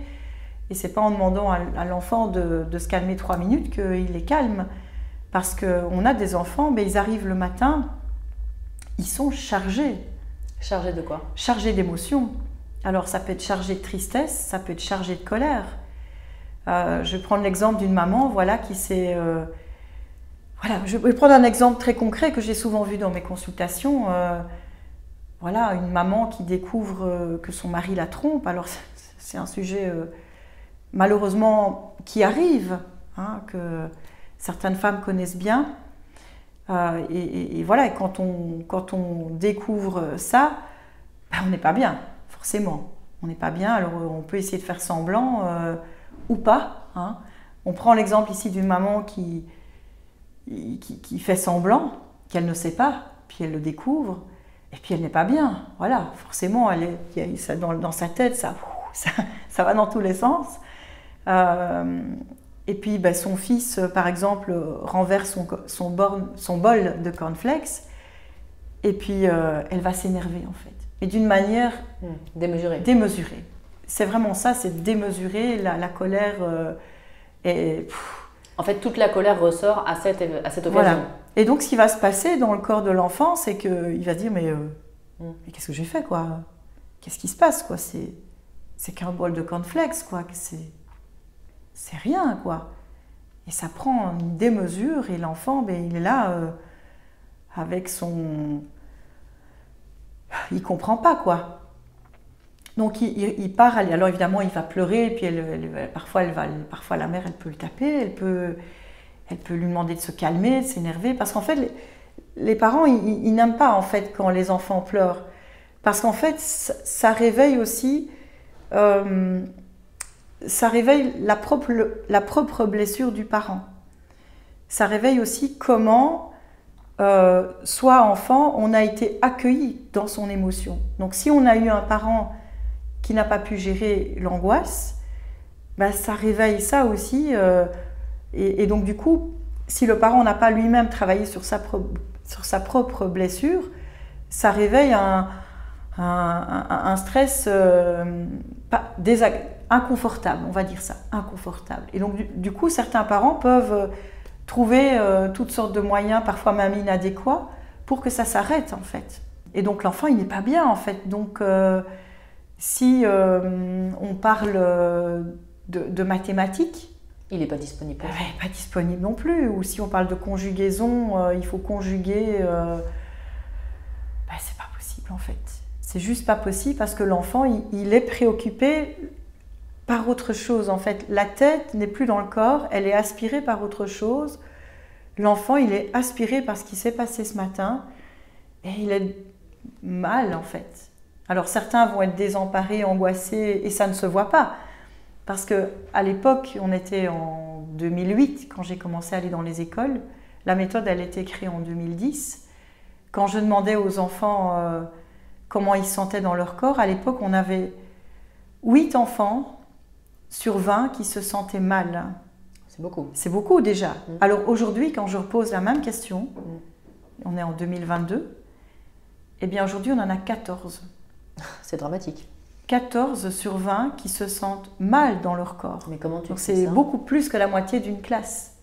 Et ce n'est pas en demandant à l'enfant de se calmer 3 minutes qu'il est calme. Parce qu'on a des enfants, mais ils arrivent le matin, ils sont chargés. Chargés de quoi? Chargés d'émotions. Alors ça peut être chargé de tristesse, ça peut être chargé de colère. Je vais prendre l'exemple d'une maman, voilà, qui s'est... voilà, je vais prendre un exemple très concret que j'ai souvent vu dans mes consultations. Voilà, une maman qui découvre que son mari la trompe. Alors c'est un sujet malheureusement qui arrive, hein, certaines femmes connaissent bien. Et voilà, et quand on découvre ça, ben, on n'est pas bien, forcément. On n'est pas bien, alors on peut essayer de faire semblant ou pas. Hein. On prend l'exemple ici d'une maman qui fait semblant, qu'elle ne sait pas, puis elle le découvre, et puis elle n'est pas bien. Voilà, forcément, ça, dans sa tête, ça va dans tous les sens. Et puis ben, son fils, par exemple, renverse son bol de cornflakes, et puis elle va s'énerver en fait. Et d'une manière démesurée. C'est vraiment ça, c'est démesuré, la colère est... En fait, toute la colère ressort à cette occasion. Voilà. Et donc, ce qui va se passer dans le corps de l'enfant, c'est qu'il va se dire, mais qu'est-ce que j'ai fait, quoi? Qu'est-ce qui se passe, quoi? C'est qu'un bol de cornflakes, quoi. C'est rien, quoi. Et ça prend une démesure, et l'enfant, ben, il est là avec son... Il comprend pas, quoi. Donc il part, alors évidemment il va pleurer, et puis parfois la mère elle peut le taper, elle peut lui demander de se calmer, de s'énerver, parce qu'en fait les parents ils n'aiment pas en fait quand les enfants pleurent, parce qu'en fait ça réveille aussi ça réveille la propre blessure du parent. Ça réveille aussi comment soit enfant on a été accueilli dans son émotion. Donc si on a eu un parent qui n'a pas pu gérer l'angoisse, ben ça réveille ça aussi. Et donc du coup, si le parent n'a pas lui-même travaillé sur sa propre blessure, ça réveille un stress inconfortable, on va dire ça, inconfortable. Et donc du coup, certains parents peuvent trouver toutes sortes de moyens, parfois même inadéquats, pour que ça s'arrête en fait. Et donc l'enfant, il n'est pas bien en fait. Donc si on parle de mathématiques, il n'est pas disponible. Pas disponible non plus. Ou si on parle de conjugaison, il faut conjuguer. C'est pas possible en fait. C'est juste pas possible parce que l'enfant, il est préoccupé par autre chose en fait. La tête n'est plus dans le corps, elle est aspirée par autre chose. L'enfant, il est aspiré par ce qui s'est passé ce matin et il est mal en fait. Alors certains vont être désemparés, angoissés et ça ne se voit pas. Parce qu'à l'époque, on était en 2008 quand j'ai commencé à aller dans les écoles. La méthode, elle a été créée en 2010. Quand je demandais aux enfants comment ils se sentaient dans leur corps, à l'époque, on avait 8 enfants sur 20 qui se sentaient mal. C'est beaucoup. C'est beaucoup déjà. Alors aujourd'hui, quand je repose la même question, on est en 2022, eh bien aujourd'hui, on en a 14. C'est dramatique. 14 sur 20 qui se sentent mal dans leur corps. Mais comment tu Donc fais c'est ça? beaucoup plus que la moitié d'une classe.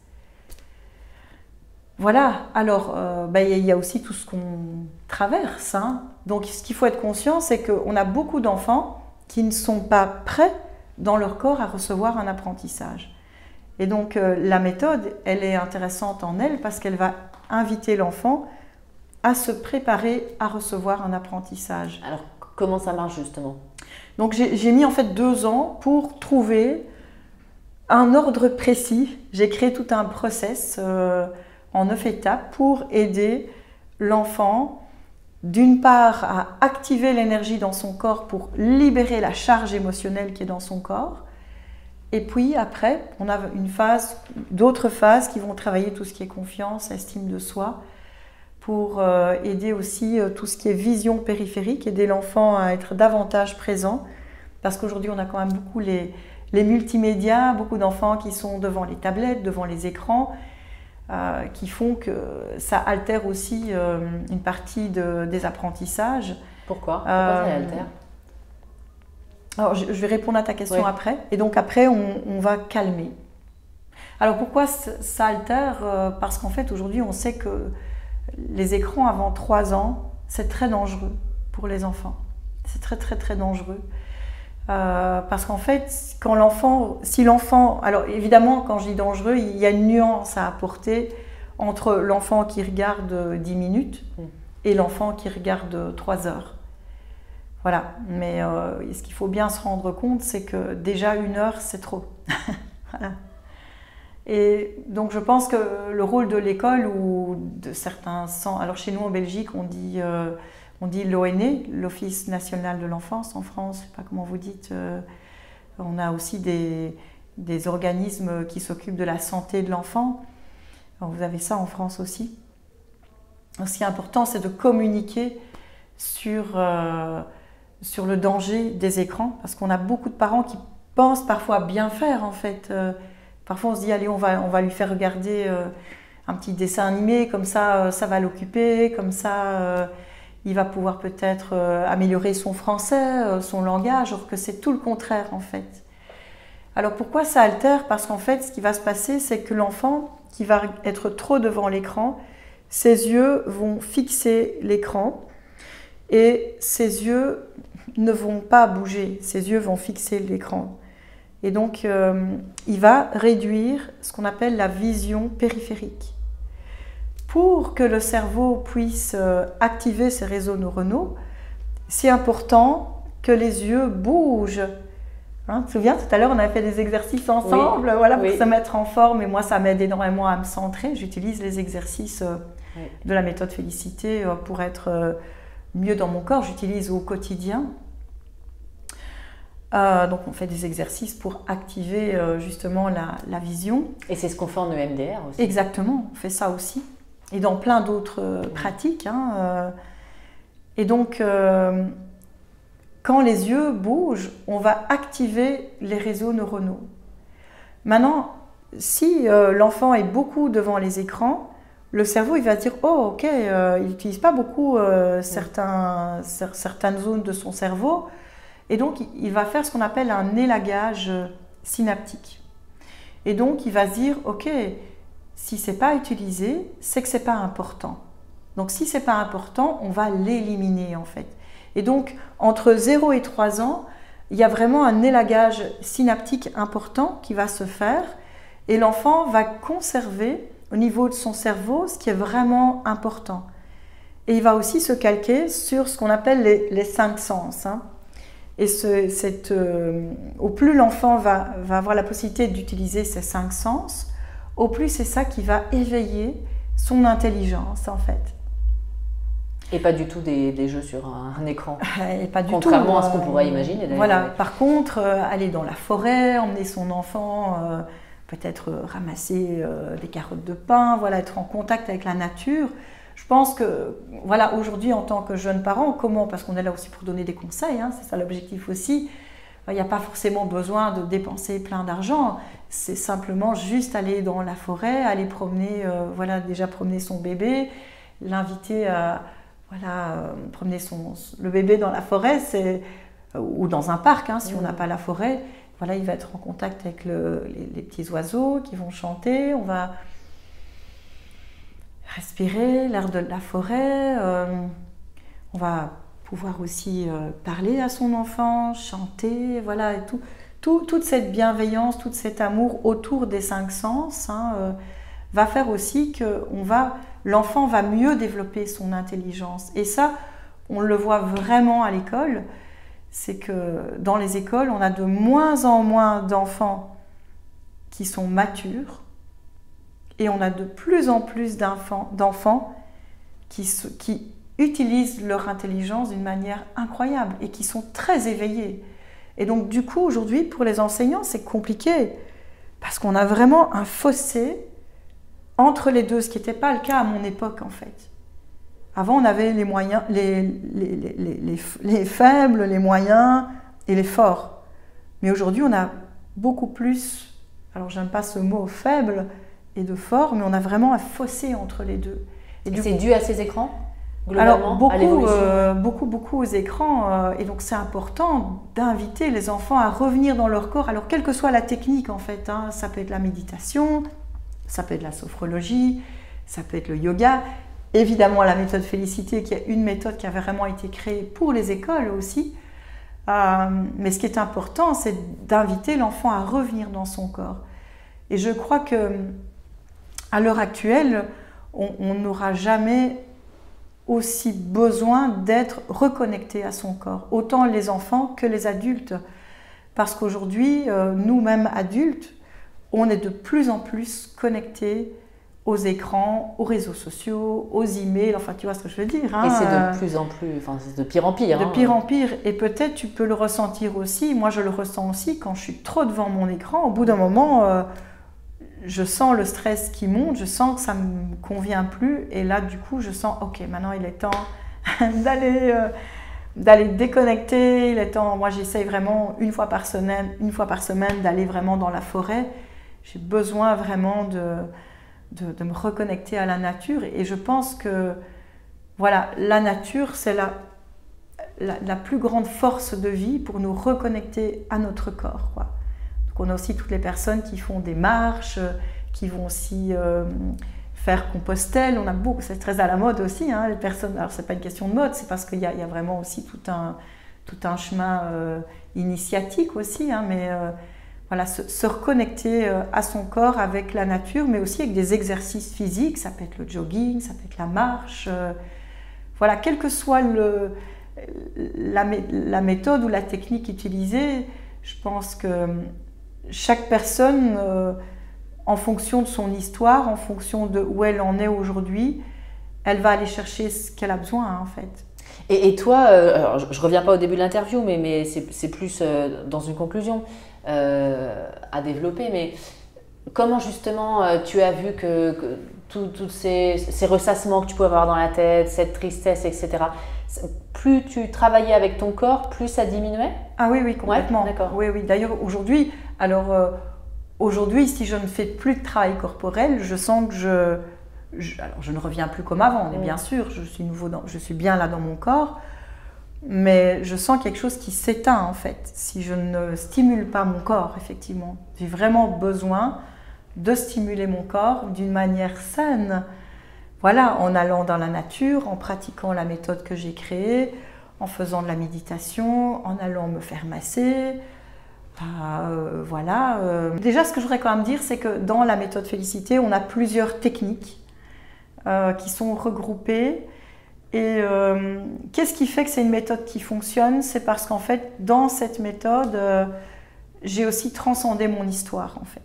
Voilà, alors il y a aussi tout ce qu'on traverse. Hein. Donc ce qu'il faut être conscient, c'est qu'on a beaucoup d'enfants qui ne sont pas prêts dans leur corps à recevoir un apprentissage. Et donc la méthode, elle est intéressante en elle parce qu'elle va inviter l'enfant à se préparer à recevoir un apprentissage. Alors comment ça marche justement? Donc j'ai mis en fait 2 ans pour trouver un ordre précis. J'ai créé tout un process en 9 étapes pour aider l'enfant d'une part à activer l'énergie dans son corps pour libérer la charge émotionnelle qui est dans son corps. Et puis après, on a d'autres phases qui vont travailler tout ce qui est confiance, estime de soi, pour aider aussi tout ce qui est vision périphérique, aider l'enfant à être davantage présent. Parce qu'aujourd'hui, on a quand même beaucoup les multimédias, beaucoup d'enfants qui sont devant les tablettes, devant les écrans, qui font que ça altère aussi une partie des apprentissages. Pourquoi ça altère? Alors, je vais répondre à ta question après. Et donc après, on va calmer. Alors pourquoi ça altère? Parce qu'en fait, aujourd'hui, on sait que les écrans avant 3 ans, c'est très dangereux pour les enfants. C'est très très très dangereux. Parce qu'en fait, si l'enfant... Alors évidemment, quand je dis dangereux, il y a une nuance à apporter entre l'enfant qui regarde 10 minutes et l'enfant qui regarde 3 heures. Voilà, mais ce qu'il faut bien se rendre compte, c'est que déjà 1 heure, c'est trop. Voilà. Et donc je pense que le rôle de l'école ou de certains centres, alors chez nous en Belgique on dit l'ONE, l'Office national de l'enfance, en France, je ne sais pas comment vous dites, on a aussi des organismes qui s'occupent de la santé de l'enfant. Vous avez ça en France aussi. Ce qui est important, c'est de communiquer sur le danger des écrans, parce qu'on a beaucoup de parents qui pensent parfois bien faire en fait. Parfois on se dit allez, on va lui faire regarder un petit dessin animé, comme ça ça va l'occuper, comme ça il va pouvoir peut-être améliorer son français, son langage, alors que c'est tout le contraire en fait. Alors pourquoi ça altère? Parce qu'en fait ce qui va se passer, c'est que l'enfant qui va être trop devant l'écran, ses yeux vont fixer l'écran et ses yeux ne vont pas bouger, ses yeux vont fixer l'écran. Et donc, il va réduire ce qu'on appelle la vision périphérique. Pour que le cerveau puisse activer ses réseaux neuronaux, c'est important que les yeux bougent. Hein, tu te souviens, tout à l'heure, on avait fait des exercices ensemble, voilà, pour se mettre en forme. Et moi, ça m'aide énormément à me centrer. J'utilise les exercices de la méthode Félicité pour être mieux dans mon corps. J'utilise au quotidien. Donc on fait des exercices pour activer justement la vision. Et c'est ce qu'on fait en EMDR aussi. Exactement, on fait ça aussi. Et dans plein d'autres pratiques. Hein, et donc, quand les yeux bougent, on va activer les réseaux neuronaux. Maintenant, si l'enfant est beaucoup devant les écrans, le cerveau il va dire « Oh, ok, il n'utilise pas beaucoup certaines zones de son cerveau ». Et donc, il va faire ce qu'on appelle un élagage synaptique. Et donc, il va se dire, ok, si ce n'est pas utilisé, c'est que ce n'est pas important. Donc, si ce n'est pas important, on va l'éliminer en fait. Et donc, entre 0 et 3 ans, il y a vraiment un élagage synaptique important qui va se faire. Et l'enfant va conserver au niveau de son cerveau ce qui est vraiment important. Et il va aussi se calquer sur ce qu'on appelle les 5 sens. Hein. Et au plus l'enfant va avoir la possibilité d'utiliser ses 5 sens, au plus c'est ça qui va éveiller son intelligence en fait. Et pas du tout des jeux sur un écran, et pas du contrairement à ce qu'on pourrait imaginer. Voilà. Par contre, aller dans la forêt, emmener son enfant, peut-être ramasser des carottes de pin, voilà, être en contact avec la nature. Je pense que, voilà, aujourd'hui, en tant que jeune parent, comment? Parce qu'on est là aussi pour donner des conseils, hein, c'est ça l'objectif aussi. Il n'y a pas forcément besoin de dépenser plein d'argent. C'est simplement juste aller dans la forêt, aller promener, voilà, déjà promener son bébé, l'inviter à, voilà, promener le bébé dans la forêt, ou dans un parc, hein, si on n'a pas la forêt. Voilà, il va être en contact avec les petits oiseaux qui vont chanter. On va respirer l'air de la forêt, on va pouvoir aussi parler à son enfant, chanter, voilà, et toute cette bienveillance, tout cet amour autour des 5 sens hein, va faire aussi que l'enfant va mieux développer son intelligence. Et ça, on le voit vraiment à l'école, c'est que dans les écoles, on a de moins en moins d'enfants qui sont matures, et on a de plus en plus d'enfants qui utilisent leur intelligence d'une manière incroyable et qui sont très éveillés. Et donc du coup, aujourd'hui, pour les enseignants, c'est compliqué parce qu'on a vraiment un fossé entre les deux, ce qui n'était pas le cas à mon époque en fait. Avant, on avait les moyens, les faibles, les moyens et les forts. Mais aujourd'hui, on a beaucoup plus, alors j'aime pas ce mot faible, et de fort, mais on a vraiment un fossé entre les deux. Et c'est dû à ces écrans, globalement, alors, beaucoup aux écrans. Et donc, c'est important d'inviter les enfants à revenir dans leur corps. Alors, quelle que soit la technique, en fait, hein, ça peut être la méditation, ça peut être la sophrologie, ça peut être le yoga. Évidemment, la méthode Félicité, qui est une méthode qui a vraiment été créée pour les écoles aussi. Mais ce qui est important, c'est d'inviter l'enfant à revenir dans son corps. Et je crois que à l'heure actuelle, on n'aura jamais aussi besoin d'être reconnecté à son corps, autant les enfants que les adultes. Parce qu'aujourd'hui, nous-mêmes adultes, on est de plus en plus connecté aux écrans, aux réseaux sociaux, aux emails, enfin tu vois ce que je veux dire. Et c'est de plus en plus, enfin c'est de pire en pire. De pire en pire, et peut-être tu peux le ressentir aussi, moi je le ressens aussi quand je suis trop devant mon écran, au bout d'un moment, je sens le stress qui monte, je sens que ça ne me convient plus, et là du coup je sens, ok, maintenant il est temps d'aller déconnecter, il est temps, moi j'essaye vraiment une fois par semaine d'aller vraiment dans la forêt, j'ai besoin vraiment de me reconnecter à la nature, et je pense que voilà, la nature c'est la plus grande force de vie pour nous reconnecter à notre corps, quoi. Donc on a aussi toutes les personnes qui font des marches, qui vont aussi faire Compostelle, on a beaucoup, c'est très à la mode aussi, hein, les personnes, alors c'est pas une question de mode, c'est parce qu'il y a vraiment aussi tout un chemin initiatique aussi, hein, mais voilà, se reconnecter à son corps avec la nature, mais aussi avec des exercices physiques, ça peut être le jogging, ça peut être la marche, voilà, quelle que soit la méthode ou la technique utilisée, je pense que chaque personne, en fonction de son histoire, en fonction de où elle en est aujourd'hui, elle va aller chercher ce qu'elle a besoin, hein, en fait. Et toi, alors je ne reviens pas au début de l'interview, mais c'est plus dans une conclusion à développer, mais comment justement tu as vu que tous ces ressassements que tu pouvais avoir dans la tête, cette tristesse, etc., plus tu travaillais avec ton corps, plus ça diminuait? Ah oui, oui, complètement. Ouais, d'accord. Oui, oui. D'ailleurs, aujourd'hui, si je ne fais plus de travail corporel, je sens que je ne reviens plus comme avant, mais bien sûr, je suis bien là dans mon corps, mais je sens quelque chose qui s'éteint en fait, si je ne stimule pas mon corps, effectivement. J'ai vraiment besoin de stimuler mon corps d'une manière saine, voilà, en allant dans la nature, en pratiquant la méthode que j'ai créée, en faisant de la méditation, en allant me faire masser. Voilà. Déjà, ce que je voudrais quand même dire, c'est que dans la méthode Félicité, on a plusieurs techniques qui sont regroupées. Et qu'est-ce qui fait que c'est une méthode qui fonctionne? C'est parce qu'en fait, dans cette méthode, j'ai aussi transcendé mon histoire, en fait.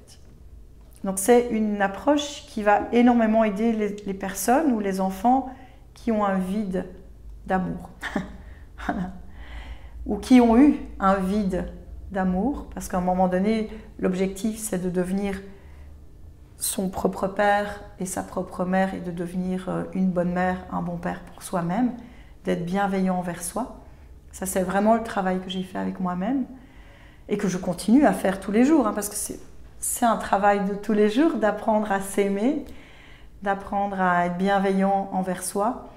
Donc c'est une approche qui va énormément aider les personnes ou les enfants qui ont un vide d'amour. Voilà. Ou qui ont eu un vide d'amour, parce qu'à un moment donné, l'objectif c'est de devenir son propre père et sa propre mère et de devenir une bonne mère, un bon père pour soi-même, d'être bienveillant envers soi. Ça c'est vraiment le travail que j'ai fait avec moi-même et que je continue à faire tous les jours, hein, parce que c'est un travail de tous les jours d'apprendre à s'aimer, d'apprendre à être bienveillant envers soi,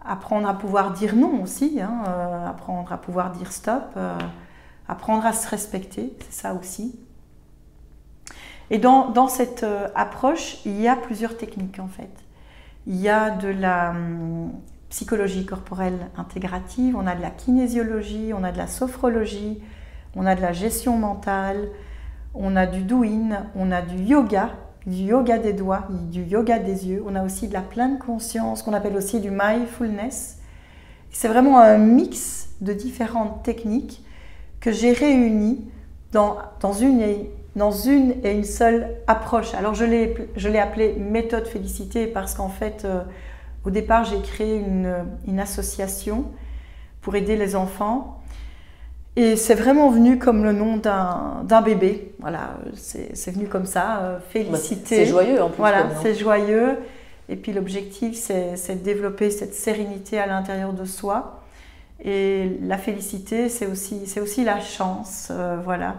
apprendre à pouvoir dire non aussi, hein, apprendre à pouvoir dire stop, apprendre à se respecter, c'est ça aussi. Et dans cette approche, il y a plusieurs techniques en fait. Il y a de la psychologie corporelle intégrative, on a de la kinésiologie, on a de la sophrologie, on a de la gestion mentale, on a du douyin, on a du yoga des doigts, du yoga des yeux, on a aussi de la pleine conscience, qu'on appelle aussi du mindfulness. C'est vraiment un mix de différentes techniques que j'ai réunies dans une et une seule approche. Alors je l'ai appelée méthode Félicité parce qu'en fait, au départ, j'ai créé une association pour aider les enfants. Et c'est vraiment venu comme le nom d'un bébé. Voilà, c'est venu comme ça, Félicité. C'est joyeux en plus. Voilà, c'est joyeux. Et puis l'objectif, c'est de développer cette sérénité à l'intérieur de soi. Et la félicité, c'est aussi la chance, voilà.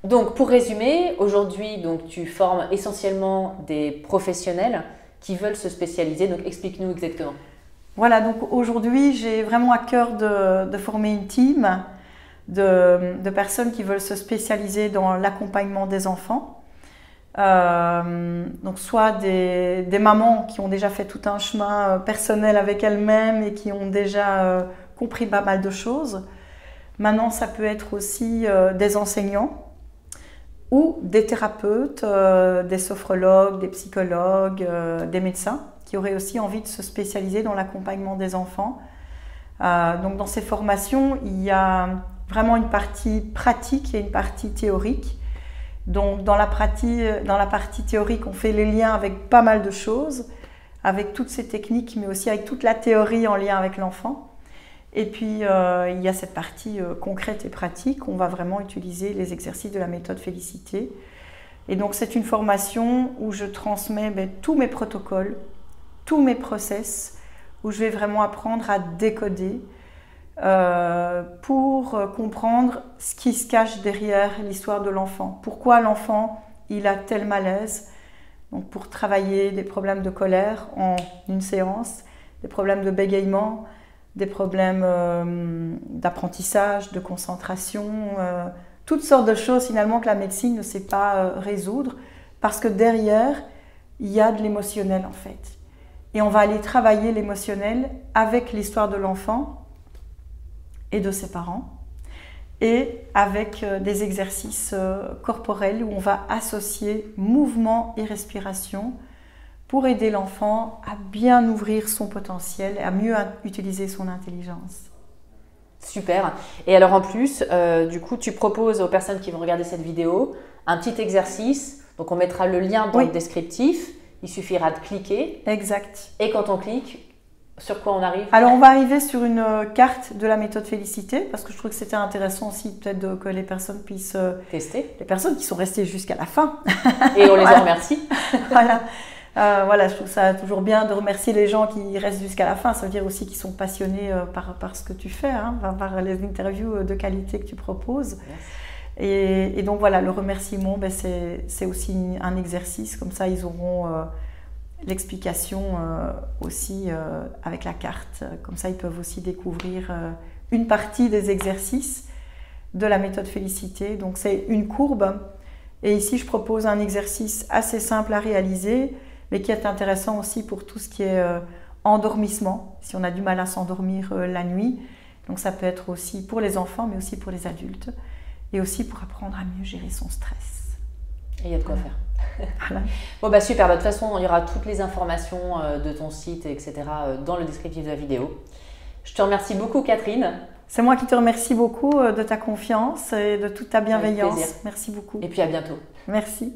Donc pour résumer, aujourd'hui tu formes essentiellement des professionnels qui veulent se spécialiser. Donc explique-nous exactement. Voilà, donc aujourd'hui, j'ai vraiment à cœur de former une team de personnes qui veulent se spécialiser dans l'accompagnement des enfants. Donc soit des mamans qui ont déjà fait tout un chemin personnel avec elles-mêmes et qui ont déjà compris pas mal de choses. Maintenant, ça peut être aussi des enseignants ou des thérapeutes, des sophrologues, des psychologues, des médecins qui auraient aussi envie de se spécialiser dans l'accompagnement des enfants. Donc dans ces formations, il y a vraiment une partie pratique et une partie théorique. Donc dans la partie théorique, on fait les liens avec pas mal de choses, avec toutes ces techniques, mais aussi avec toute la théorie en lien avec l'enfant. Et puis il y a cette partie concrète et pratique, on va vraiment utiliser les exercices de la méthode Félicité. Et donc c'est une formation où je transmets tous mes protocoles, tous mes process, où je vais vraiment apprendre à décoder pour comprendre ce qui se cache derrière l'histoire de l'enfant. Pourquoi l'enfant il a tel malaise. Donc pour travailler des problèmes de colère en une séance, des problèmes de bégaiement, des problèmes d'apprentissage, de concentration, toutes sortes de choses finalement que la médecine ne sait pas résoudre parce que derrière, il y a de l'émotionnel en fait. Et on va aller travailler l'émotionnel avec l'histoire de l'enfant et de ses parents et avec des exercices corporels où on va associer mouvement et respiration pour aider l'enfant à bien ouvrir son potentiel et à mieux utiliser son intelligence. Super. Et alors en plus, du coup, tu proposes aux personnes qui vont regarder cette vidéo un petit exercice. Donc on mettra le lien dans le descriptif. Il suffira de cliquer. Exact. Et quand on clique, sur quoi on arrive? Alors on va arriver sur une carte de la méthode Félicité parce que je trouve que c'était intéressant aussi peut-être que les personnes puissent tester. Les personnes qui sont restées jusqu'à la fin. Et on les en remercie. Voilà. Voilà, je trouve ça toujours bien de remercier les gens qui restent jusqu'à la fin. Ça veut dire aussi qu'ils sont passionnés par ce que tu fais, hein, par les interviews de qualité que tu proposes. Et donc voilà, le remerciement, c'est aussi un exercice. Comme ça, ils auront l'explication aussi avec la carte. Comme ça, ils peuvent aussi découvrir une partie des exercices de la méthode Félicité. Donc c'est une courbe. Et ici, je propose un exercice assez simple à réaliser, mais qui est intéressant aussi pour tout ce qui est endormissement, si on a du mal à s'endormir la nuit. Donc ça peut être aussi pour les enfants, mais aussi pour les adultes, et aussi pour apprendre à mieux gérer son stress. Et il y a de quoi faire. Voilà. Bon super, de toute façon, il y aura toutes les informations de ton site, etc. dans le descriptif de la vidéo. Je te remercie beaucoup, Catherine. C'est moi qui te remercie beaucoup de ta confiance et de toute ta bienveillance. Avec plaisir. Merci beaucoup. Et puis à bientôt. Merci.